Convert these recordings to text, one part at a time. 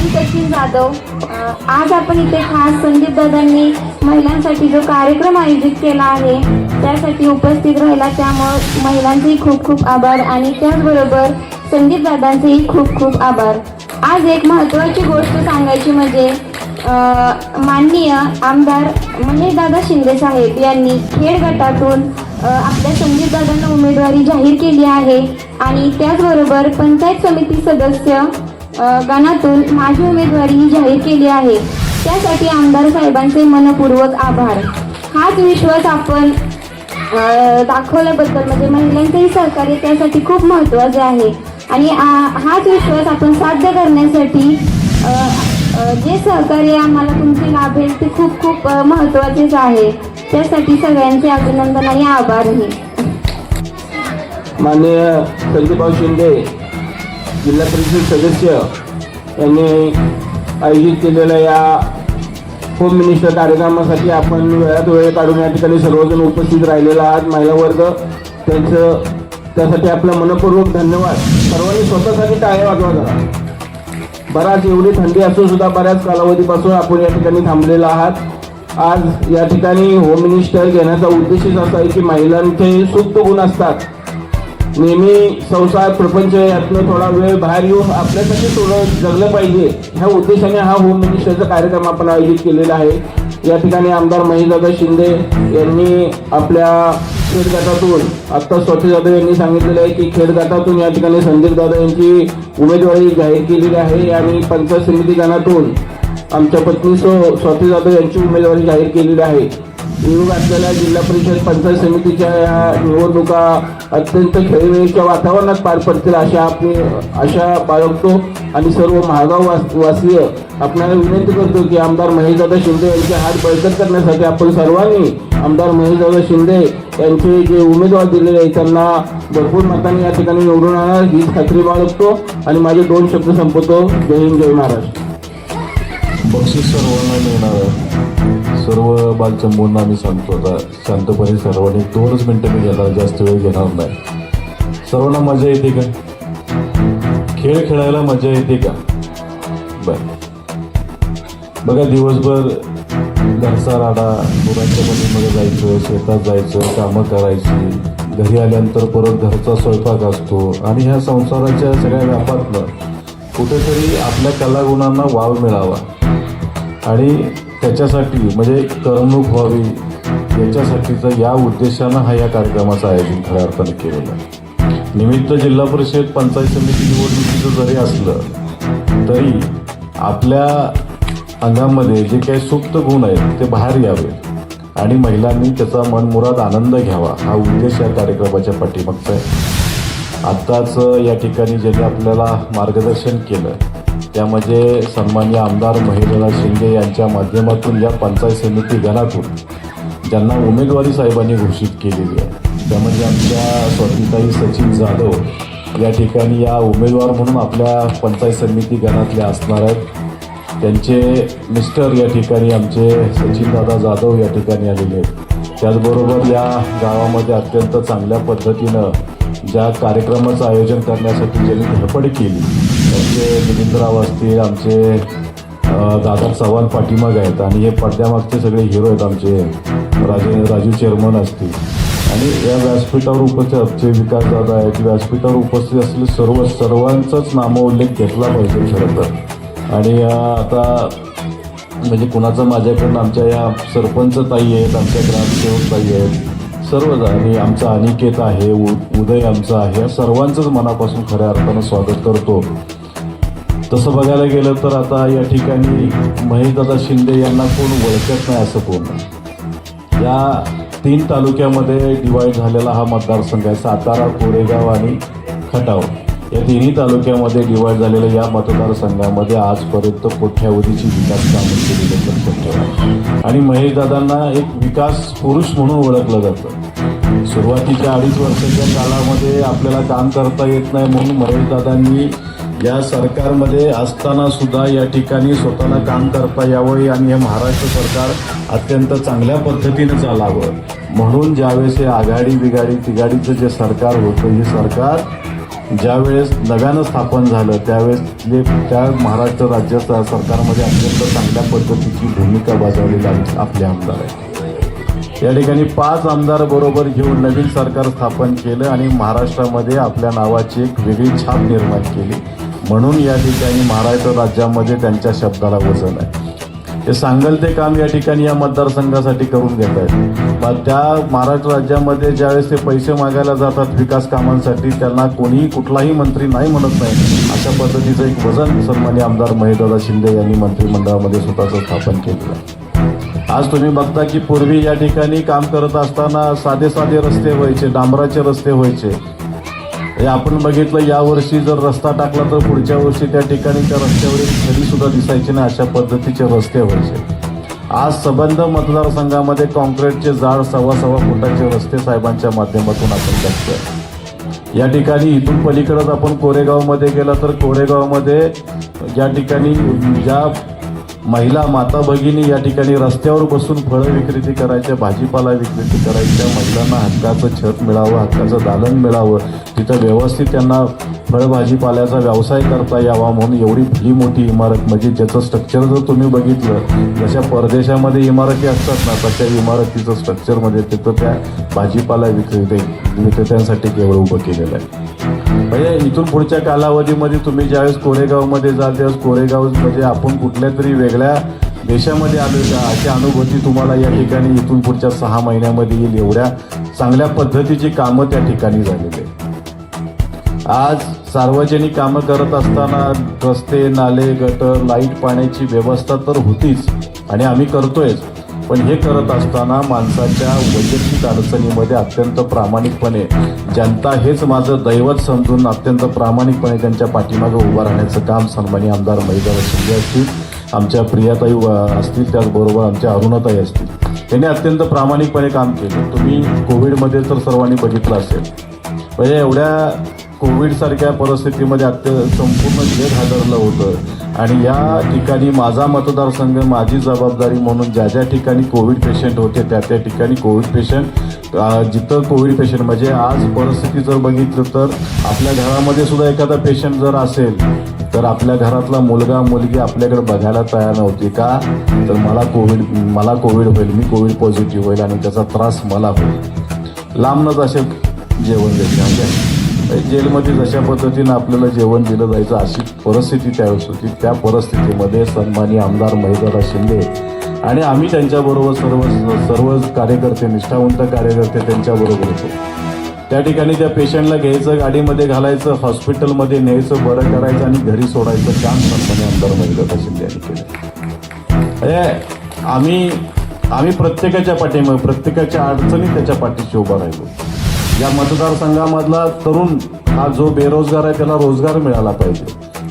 मी सचिन जाधव। आज आपण इथे खास संदीप दादांनी महिलांसाठी जो कार्यक्रम आयोजित केला आहे त्यासाठी उपस्थित राहिला, त्यामुळे महिलांचेही खूप खूप आभार आणि त्याचबरोबर संदीप दादांचेही खूप खूप आभार। आज एक महत्त्वाची गोष्ट सांगायची म्हणजे माननीय आमदार महेशदादा शिंदे साहेब यांनी खेड गटातून आपल्या संदीप दादांना उमेदवारी जाहीर केली आहे आणि त्याचबरोबर पंचायत समिती सदस्य गणातून माझी उमेदवारी ही जाहीर केली आहे। त्यासाठी आमदार साहेबांचे मनपूर्वक आभार। हाच विश्वास आपण दाखवल्याबद्दल म्हणजे महिलांचेही सहकार्य त्यासाठी खूप महत्त्वाचे आहे आणि हाच विश्वास आपण साध्य करण्यासाठी जे सहकार्य आम्हाला तुमचे लाभेल ते खूप खूप महत्त्वाचेच आहे। त्यासाठी सगळ्यांचे अभिनंदन आणि आभारही। माननीय संदीपभाऊ शिंदे जिल्हा परिषद सदस्य यांनी आयोजित केलेल्या या होम मिनिस्टर कार्यक्रमासाठी आपण वेळात वेळ काढून या ठिकाणी सर्वजण उपस्थित राहिलेला आहात। महिला वर्ग त्यासाठी आपलं मनपूर्वक धन्यवाद। सर्वांनी स्वतःसाठी टाळ्या वाजवा जरा। बराच एवढी थंडी असून सुद्धा बऱ्याच कालावधीपासून आपण या ठिकाणी थांबलेला आहात। आज या ठिकाणी होम मिनिस्टर घेण्याचा उद्देशच असा आहे की महिलांचे सुप्त गुण असतात। नेहमी संसार प्रपंच यातनं थोडा वेळ बाहेर येऊन आपल्यासाठी थोडं जगलं पाहिजे ह्या उद्देशाने हा होम मिनिस्टरचा कार्यक्रम आपण आयोजित केलेला आहे। या ठिकाणी आमदार महेशदादा शिंदे यांनी आपल्या खेड गटातून आत्ता स्वाती जाधव यांनी सांगितलेलं आहे की खेड गटातून या ठिकाणी संदीप दादा यांची उमेदवारी जाहीर केलेली आहे आणि पंचायत समिती गणातून आमच्या पत्नी स्वाती जाधव यांची उमेदवारी जाहीर केलेली आहे। निवडून असलेल्या जिल्हा परिषद पंचायत समितीच्या या निवडणुका अत्यंत खेळीमेळीच्या वातावरणात पार पडतील आशा बाळगतो आणि सर्व महागाव वासीय आपल्याला विनंती करतो की आमदार महेशदादा शिंदे यांचे हात बळकट करण्यासाठी आपण सर्वांनी आमदार महेशदादा शिंदे यांचे जे उमेदवार दिलेले आहेत त्यांना भरपूर मतांनी या ठिकाणी निवडून आणणार हीच खात्री बाळगतो आणि माझे 2 शब्द संपवतो। जय हिंद, जय महाराष्ट्र। बक्षीस सर्वांना मिळणार आहे। सर्व बालचंबूंना आम्ही सांगतो आता शांतपणे सर्वांनी 2च मिनिटं मी घेणार, जास्त वेळ घेणार नाही। सर्वांना मजा येते का? खेळ खेळायला मजा येते का? बघा दिवसभर घरचा राडा, मुलांच्या मध्ये जायचं, शेतात जायचं, कामं करायची, घरी आल्यानंतर परत घरचा स्वयंपाक असतो आणि ह्या संसाराच्या सगळ्या व्यापातनं कुठेतरी आपल्या कलागुणांना वाव मिळावा आणि त्याच्यासाठी म्हणजे करमणूक व्हावी याच्यासाठीचं या उद्देशानं या कार्यक्रमाचं आयोजन खऱ्या अर्थानं केलेलं आहे। निमित्त जिल्हा परिषद पंचायत समिती निवडणुकीचं जरी असलं तरी आपल्या अंगामध्ये जे काही सुप्त गुण आहेत ते बाहेर यावे आणि महिलांनी त्याचा मनमुराद आनंद घ्यावा हा उद्देश या कार्यक्रमाच्या पाठीमागचा आहे। आत्ताच या ठिकाणी ज्यांनी आपल्याला मार्गदर्शन केलं त्यामध्ये सन्माननीय आमदार महेशदादा शिंदे यांच्या माध्यमातून या पंचायत समिती गणातून ज्यांना उमेदवारी साहेबांनी घोषित केलेली आहे त्यामध्ये आमच्या स्वातीताई सचिन जाधव या ठिकाणी या उमेदवार म्हणून आपल्या पंचायत समिती गणातल्या असणार आहेत। त्यांचे मिस्टर या ठिकाणी आमचे सचिनदादा जाधव या ठिकाणी आलेले आहेत। त्याचबरोबर या गावामध्ये अत्यंत चांगल्या पद्धतीनं ज्या कार्यक्रमाचं आयोजन करण्यासाठी ज्यांनी धडपड केली त्यांचे मिलिंदराव असतील, आमचे दादा चव्हाण पाठीमाग आहेत आणि हे पडद्यामागचे सगळे हिरो आहेत आमचे राजू चेअरमन असतील आणि या व्यासपीठावर उपस्थित आमचे विकास दादा आहेत। व्यासपीठावर उपस्थित असलेले सर्वांचाच नामोल्लेख घेतला पाहिजे खरं तर। आणि आता म्हणजे कुणाचं माझ्याकडून आमच्या या सरपंच ताई आहेत, आमच्या ग्रामसेवक ताई आहेत, सर्वच आणि आमचा अनिकेत आहे, उदय आमचा आहे, सर्वांचंच मनापासून खऱ्या अर्थानं स्वागत करतो। तसं बघायला गेलं तर आता या ठिकाणी महेशदादा शिंदे यांना कोण ओळखत नाही असं कोण नाही। या 3 तालुक्यामध्ये डिवाईड झालेला हा मतदारसंघ आहे। सातारा, कोरेगाव आणि खटाव या 3ही तालुक्यामध्ये डिवाईड झालेल्या या मतदारसंघामध्ये आजपर्यंत कोट्यावधीची विकास कामं केलेली लक्षात ठेवा आणि महेशदादांना एक विकास पुरुष म्हणून ओळखलं जातं। सुरुवातीच्या 2.5 वर्षाच्या काळामध्ये आपल्याला काम करता येत नाही म्हणून महेशदादांनी या सरकारमध्ये असताना सुद्धा या ठिकाणी स्वतःला काम करता यावं आणि हे महाराष्ट्र सरकार अत्यंत चांगल्या पद्धतीनं चालावं म्हणून ज्यावेळेस हे आघाडी बिघाडी तिघाडीचं जे सरकार होतं हे सरकार ज्यावेळेस नव्यानं स्थापन झालं त्यावेळेस त्या महाराष्ट्र राज्य सरकारमध्ये अत्यंत चांगल्या पद्धतीची भूमिका बजावलेली आपले आमदार आहेत. या ठिकाणी 5 आमदार बरोबर घेऊन नवीन सरकार स्थापन केलं आणि महाराष्ट्रामध्ये आपल्या नावाची एक वेगळी छाप निर्माण केली. म्हणून या ठिकाणी महाराष्ट्र राज्यामध्ये त्यांच्या शब्दाला वजन आहे. ते सांगल ते काम या ठिकाणी या मतदारसंघासाठी करून घेत आहेत. मग त्या महाराष्ट्र राज्यामध्ये ज्यावेळेस ते पैसे मागायला जातात विकास कामांसाठी त्यांना कोणीही कुठलाही मंत्री नाही म्हणत नाही. अशा पद्धतीचं एक वजन सन्माननीय आमदार महेशदादा शिंदे यांनी मंत्रिमंडळामध्ये स्वतःचं स्थापन केलेलं आहे. आज तुम्ही बघता की पूर्वी या ठिकाणी काम करत असताना साधे साधे रस्ते व्हायचे, डांबराचे रस्ते व्हायचे. हे आपण बघितलं यावर्षी जर रस्ता टाकला तर पुढच्या वर्षी त्या ठिकाणी त्या रस्त्यावरील खडी सुद्धा दिसायची नाही, अशा पद्धतीचे रस्ते व्हायचे. आज संबंध मतदारसंघामध्ये कॉन्क्रीटचे जाड 1.25 फुटाचे रस्ते साहेबांच्या माध्यमातून आपण बघतोय. या ठिकाणी इथून पलीकडे आपण कोरेगावमध्ये गेला तर कोरेगावमध्ये या ठिकाणी ज्या महिला माता भगिनी या ठिकाणी रस्त्यावर बसून फळं विक्रेती करायच्या, भाजीपाला विक्रेती करायच्या, महिलांना हक्काचं छत मिळावं, हक्काचं दालन मिळावं, तिथं व्यवस्थित त्यांना फळभाजीपाल्याचा व्यवसाय करता यावा म्हणून एवढी भली मोठी इमारत, म्हणजे ज्याचं स्ट्रक्चर जर तुम्ही बघितलं जशा परदेशामध्ये इमारती असतात ना तशा इमारतीचं स्ट्रक्चरमध्ये तिथं त्या भाजीपाला विक्रेत्यांसाठी केवळ उभं केलेलं आहे. म्हणजे इथून पुढच्या कालावधीमध्ये तुम्ही ज्यावेळेस कोरेगावमध्ये जाल त्यावेळेस कोरेगाव म्हणजे आपण कुठल्या तरी वेगळ्या देशामध्ये आलो का अशी अनुभूती तुम्हाला या ठिकाणी इथून पुढच्या 6 महिन्यामध्ये येईल. एवढ्या चांगल्या पद्धतीची कामं त्या ठिकाणी झालेली आहेत. आज सार्वजनिक कामं करत असताना रस्ते, नाले, गटर, लाईट, पाण्याची व्यवस्था तर होतीच आणि आम्ही करतोयच, पण हे करत असताना माणसाच्या वैयक्तिक अडचणीमध्ये अत्यंत प्रामाणिकपणे जनता हेच माझं दैवत समजून अत्यंत प्रामाणिकपणे त्यांच्या पाठीमागे उभं राहण्याचं काम सन्माननीय आमदार महेशदादा शिंदे असतील, आमच्या प्रियाताई असतील, त्याचबरोबर आमच्या अरुणाताई असतील, त्यांनी अत्यंत प्रामाणिकपणे काम केलं. तुम्ही कोविडमध्ये तर सर्वांनी बघितलं असेल. म्हणजे एवढ्या कोविडसारख्या परिस्थितीमध्ये संपूर्ण जग हादरलं होतं आणि या ठिकाणी माझा मतदारसंघ माझी जबाबदारी म्हणून ज्या ज्या ठिकाणी कोविड पेशंट होते त्या त्या ठिकाणी कोविड पेशंट जिथं कोविड पेशंट म्हणजे आज परिस्थिती जर बघितलं तर आपल्या घरामध्ये सुद्धा एखादा पेशंट जर असेल तर आपल्या घरातला मुलगा मुलगी आपल्याकडे बघायला तयार नव्हती का तर मला कोविड होईल, मी कोविड पॉझिटिव्ह होईल आणि त्याचा त्रास मला होईल. लांबनच असे जेवण देते म्हणजे जेलमध्ये जशा पद्धतीनं आपल्याला जेवण दिलं जायचं अशी परिस्थिती त्यावेळेस होती. त्या परिस्थितीमध्ये सन्माननीय आमदार महेशदादा शिंदे आणि आम्ही त्यांच्याबरोबर सर्व कार्यकर्ते, निष्ठावंत कार्यकर्ते त्यांच्याबरोबर होतो. त्या ठिकाणी त्या पेशंटला घ्यायचं, गाडीमध्ये घालायचं, हॉस्पिटलमध्ये न्यायचं, बरं करायचं आणि घरी सोडायचं काम सन्माननीय आमदार महेशदादा शिंदे यांनी केलं. आम्ही प्रत्येकाच्या पाठीमागे, प्रत्येकाच्या अडचणी त्याच्या पाठीशी उभा राहिलो. या मतदारसंघामधला तरुण हा जो बेरोजगार आहे त्याला रोजगार मिळाला पाहिजे.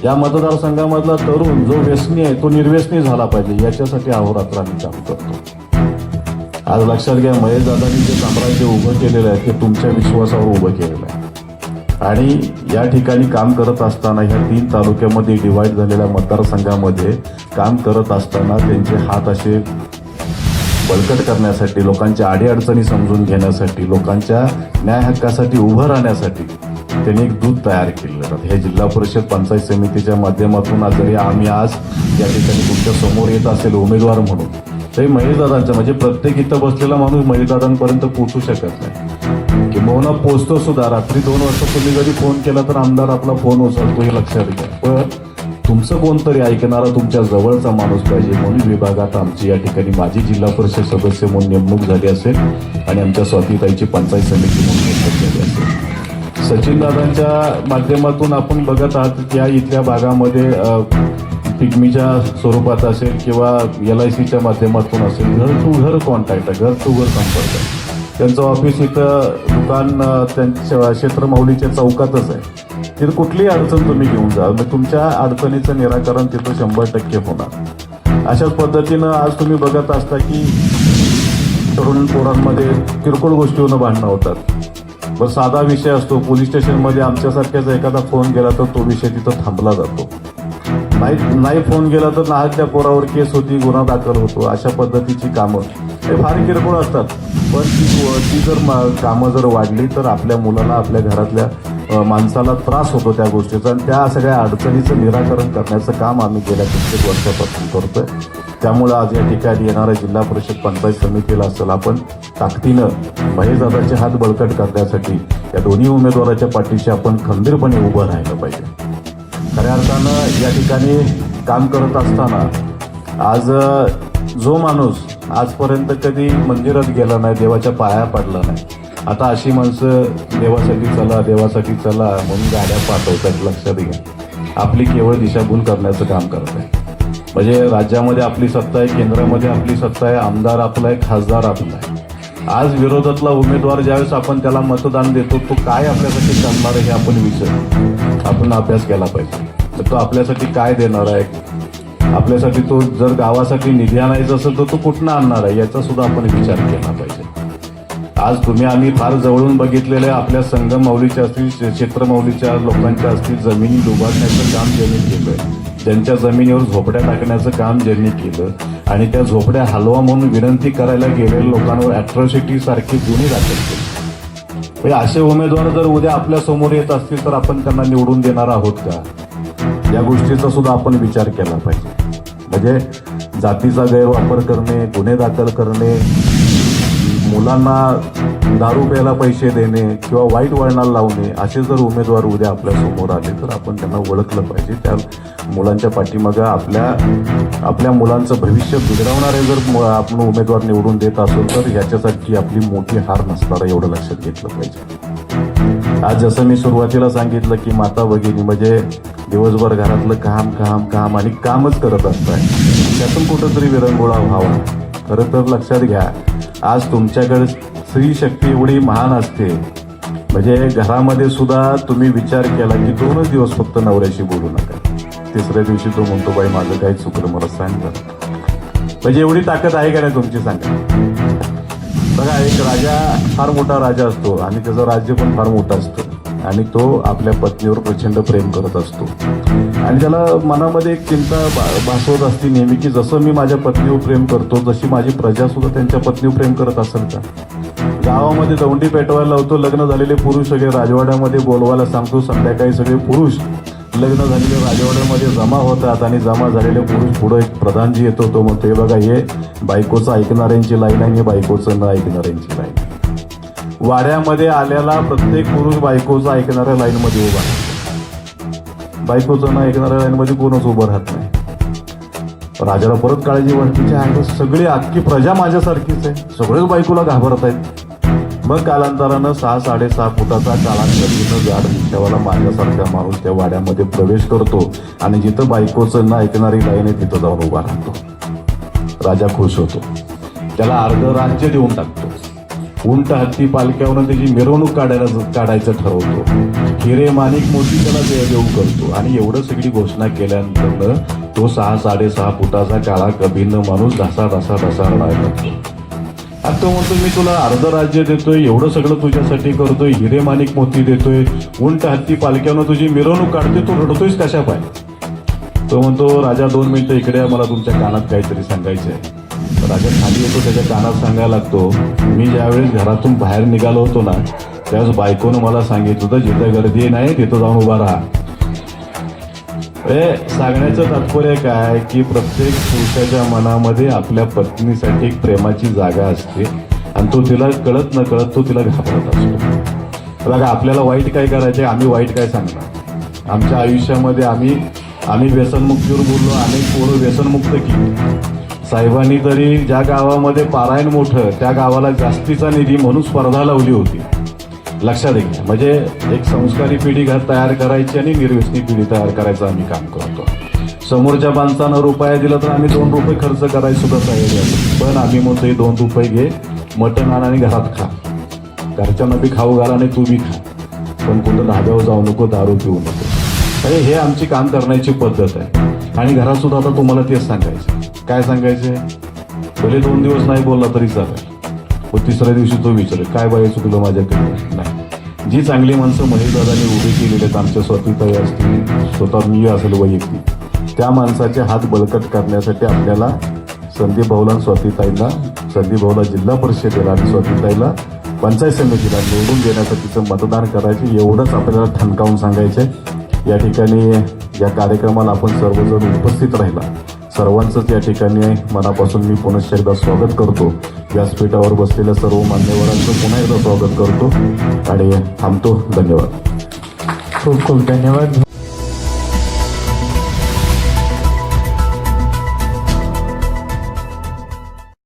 या मतदारसंघामधला तरुण जो व्यसनी आहे तो निर्व्यसनी झाला पाहिजे, याच्यासाठी अहोरात्र आम्ही काम करतो. आज लक्षात घ्या, महेशदादांनी जे साम्राज्य उभं केलेलं आहे ते तुमच्या विश्वासावर उभं केलेलं आहे आणि या ठिकाणी काम करत असताना ह्या 3 तालुक्यामध्ये डिवाईड झालेल्या मतदारसंघामध्ये काम करत असताना त्यांचे हात असे बळकट करण्यासाठी, लोकांच्या अडीअडचणी समजून घेण्यासाठी, लोकांच्या न्याय हक्कासाठी उभं राहण्यासाठी त्यांनी एक दूत तयार केलेलं. हे जिल्हा परिषद पंचायत समितीच्या माध्यमातून जरी आम्ही आज या ठिकाणी तुमच्या समोर येत असेल उमेदवार म्हणून तरी महेशदादांचं म्हणजे प्रत्येक इथं बसलेला माणूस महेशदादांपर्यंत पोहोचू शकत नाही, किंवा पोहोचतो सुद्धा. रात्री 2 वाजता तुम्ही जरी फोन केला तर आमदार आपला फोन उचलतो, हे लक्षात घ्या. पण तुमचं कोणतरी ऐकणारा तुमच्या जवळचा माणूस पाहिजे म्हणून विभागात आमची या ठिकाणी माझी जिल्हा परिषद सदस्य म्हणून नेमणूक झाली असेल आणि आमच्या स्वातीताईची पंचायत समिती म्हणून नेमणूक झाली असेल. सचिनदादांच्या माध्यमातून आपण बघत आहात की या इथल्या भागामध्ये पिगमीच्या स्वरूपात असेल किंवा LICच्या माध्यमातून असेल, घर टू घर कॉन्टॅक्ट आहे, घर टू घर संपर्क आहे. त्यांचं ऑफिस इथं दुकान त्यांच्या क्षेत्रमाऊलीच्या चौकातच आहे. तिथं कुठलीही अडचण तुम्ही घेऊन जा, मग तुमच्या अडचणीचं निराकरण तिथं 100% होणार. अशाच पद्धतीनं आज तुम्ही बघत असता की तरुण पोरांमध्ये किरकोळ गोष्टीवरून भांडणं होतात. बरं, साधा विषय असतो, पोलीस स्टेशनमध्ये आमच्यासारख्याच एखादा फोन गेला तर तो विषय तिथं थांबला जातो. नाही फोन गेला तर नाहक त्या पोरावर केस होती, गुन्हा दाखल होतो. अशा पद्धतीची कामं हे फार किरकोळ असतात, पण ती जर कामं जर वाढली तर आपल्या मुलाला, आपल्या घरातल्या माणसाला त्रास होतो त्या गोष्टीचा, आणि त्या सगळ्या अडचणीचं निराकरण करण्याचं काम आम्ही गेल्या कित्येक वर्षापासून करतोय. त्यामुळं आज या ठिकाणी येणाऱ्या जिल्हा परिषद पंचायत समितीला असेल, आपण ताकदीनं महेशदादाचे हात बळकट करण्यासाठी या दोन्ही उमेदवाराच्या पाठीशी आपण खंबीरपणे उभं राहिलं पाहिजे. खऱ्या अर्थानं या ठिकाणी काम करत असताना आज जो माणूस आजपर्यंत कधी मंदिरात गेला नाही, देवाच्या पाया पडला नाही, आता अशी माणसं देवासाठी चला म्हणून गाड्या पाठवतात. लक्षात घ्या, आपली केवळ दिशाभूल करण्याचं काम करत आहे. म्हणजे राज्यामध्ये आपली सत्ता आहे, केंद्रामध्ये आपली सत्ता आहे, आमदार आपला आहे, खासदार आपला आहे. आज विरोधातला उमेदवार ज्यावेळेस आपण त्याला मतदान देतो, तो काय आपल्यासाठी करणार आहे हे आपण अभ्यास केला पाहिजे. तर तो आपल्यासाठी काय देणार आहे, आपल्यासाठी तो जर गावासाठी निधी आणायचा असेल तर तो कुठनं आणणार आहे, याचा सुद्धा आपण विचार केला पाहिजे. आज आम्ही फार जवळून बघितलेले आपल्या संगम माऊलीच्या असतील, क्षेत्रमाऊलीच्या लोकांच्या असतील, जमिनी डुबाडण्याचं काम ज्यांनी केलं, ज्यांच्या जमिनीवर झोपड्या टाकण्याचं काम ज्यांनी केलं, आणि त्या झोपड्या हलवा म्हणून विनंती करायला गेलेल्या लोकांवर अॅट्रॉसिटी सारखी गुन्हे दाखल केले. असे उमेदवार जर उद्या आपल्या समोर येत असतील तर आपण त्यांना निवडून देणार आहोत का, या गोष्टीचा सुद्धा आपण विचार केला पाहिजे. म्हणजे जातीचा गैरवापर करणे, गुन्हे दाखल करणे, मुलांना दारू प्यायला पैसे देणे किंवा वाईट वळणाला लावणे, असे जर उमेदवार उद्या आपल्या समोर आले तर आपण त्यांना ओळखलं पाहिजे. त्या मुलांच्या पाठीमागं आपल्या मुलांचं भविष्य बिघडवणारे जर आपण उमेदवार निवडून देत असो तर ह्याच्यासाठी आपली मोठी हार नसणार, एवढं लक्षात घेतलं पाहिजे. आज जसं मी सुरुवातीला सांगितलं की माता भगिनी म्हणजे दिवसभर घरातलं काम आणि कामच करत असताय, त्यातून कुठंतरी विरंगुळा व्हावा. खरं तर लक्षात घ्या, आज तुमच्याकडे स्त्री शक्ती एवढी महान असते, म्हणजे घरामध्ये सुद्धा तुम्ही विचार केला की 2 दिवस फक्त नवऱ्याशी बोलू नका, तिसऱ्या दिवशी तो म्हणतो बाई माझं काही चुकलं मला सांग. म्हणजे एवढी ताकद आहे का नाही तुमची, सांगा. बघा, एक राजा फार मोठा राजा असतो आणि त्याचं राज्य पण फार मोठं असतं, आणि तो आपल्या पत्नीवर प्रचंड प्रेम करत असतो, आणि त्याला मनामध्ये एक चिंता भासवत असते नेहमी की जसं मी माझ्या पत्नीवर प्रेम करतो तशी माझी प्रजा सुद्धा त्यांच्या पत्नीवर प्रेम करत असेल का. गावामध्ये दौंडी पेटवायला लावतो, लग्न झालेले पुरुष सगळे राजवाड्यामध्ये बोलवायला सांगतो, संध्याकाळी सगळे पुरुष लग्न झालेले राजवाड्यामध्ये जमा होतात, आणि जमा झालेले पुरुष पुढे एक प्रधानजी येतो, तो म्हणतो हे बघा हे बायकोचं ऐकणाऱ्यांची लाईन आहे, हे बायकोचं न ऐकणाऱ्यांची लाईन. वाड्यामध्ये आलेला प्रत्येक पुरुष बायकोचं ऐकणाऱ्या लाईनमध्ये उभा राहतो, बायकोचं न ऐकणाऱ्या लाईनमध्ये कोणच उभं राहत नाही. राजाला परत काळजी वाटते, आहे सगळी अख्खी प्रजा माझ्यासारखीच आहे, सगळेच बायकोला घाबरत आहेत. मग कालांतरानं 6-6.5 फुटाचा काळांतरीनं जाड रिक्षावाला माझ्यासारखा माणूस त्या वाड्यामध्ये प्रवेश करतो, आणि जिथं बायकोचं न ऐकणारी लाईन आहे तिथं जाऊन उभा राहतो. राजा खुश होतो, त्याला अर्ध राज्य देऊन टाकतो, उंट हत्ती पालख्यावरून त्याची मिरवणूक काढायचं ठरवतो, हिरे माणिक मोती त्याला देऊ करतो, आणि एवढं सगळी घोषणा केल्यानंतर तो 6-6.5 फुटाचा काळा कभिन्न माणूस ढसा रडायला लागतो. आता तो म्हणतो मी तुला अर्ध राज्य देतोय, एवढं सगळं तुझ्यासाठी करतोय, हिरे माणिक मोती देतोय, उंट हत्ती पालख्यानं तुझी मिरवणूक काढतोय, तू रडतोयस कशा पाय. तो म्हणतो राजा 2 मिनिटं इकडे, मला तुमच्या कानात काहीतरी सांगायचं आहे. राजा खाली येतो, त्याच्या कानात सांगायला लागतो, मी ज्यावेळेस घरातून बाहेर निघालो होतो ना त्यावेळेस बायकोनं मला सांगितलं होतं जिथं गर्दी नाही तिथं जाऊन उभा राहा. सांगण्याचं तात्पर्य काय की प्रत्येक पुरुषाच्या मनामध्ये आपल्या पत्नीसाठी एक प्रेमाची जागा असते, आणि तो तिला कळत न कळत तो तिला घाबरत असतो. बघा, आपल्याला वाईट काय करायचे, आम्ही वाईट काय सांगणार. आमच्या आयुष्यामध्ये आम्ही व्यसनमुक्तीवर बोललो, अनेक पोरं व्यसनमुक्त केली. साहेबांनी तरी ज्या गावामध्ये पारायण मोठं त्या गावाला जास्तीचा निधी म्हणून स्पर्धा लावली होती. लक्षात घ्या, म्हणजे एक संस्कारी पिढी तयार करायची आणि निर्व्यसनी पिढी तयार करायचं आम्ही काम करतो. समोरच्या माणसानं रुपया दिला तर आम्ही 2 रुपये खर्च करायला सुद्धा तयारी आहे, पण आम्ही म्हणतो हे 2 रुपये घे, मटण आण आणि घरात खा, घरच्यांना बी खाऊ घाला आणि तू बी खा, पण कुठं धाब्यावर जाऊ नको, दारू पिऊ नको. हे आमची काम करण्याची पद्धत आहे. आणि घरात सुद्धा आता तुम्हाला तेच सांगायचं. काय सांगायचे, भले 2 दिवस नाही बोलला तरी चालेल, पण तिसऱ्या दिवशी तो विचारेल काय बाई चुकलं माझ्याकडे. नाही, जी चांगली माणसं महेशदादांनी उभी केलेली आहेत, आमच्या स्वातीताई असतील, स्वतः मी असेल वैयक्तिक, त्या माणसाचे हात बळकट करण्यासाठी आपल्याला संदीप भाऊला जिल्हा परिषदेला आणि स्वातीताईला पंचायत समितीला निवडून देण्यासाठीचं मतदान करायचे, एवढंच आपल्याला ठणकावून सांगायचं आहे. या ठिकाणी या कार्यक्रमाला आपण सर्वजण उपस्थित राहिला, सर्वांचंच या ठिकाणी मनापासून मी पुनश्च एकदा स्वागत करतो. व्यासपीठावर बसलेल्या सर्व मान्यवरांचं पुन्हा एकदा स्वागत करतो आणि थांबतो. धन्यवाद. खूप खूप धन्यवाद.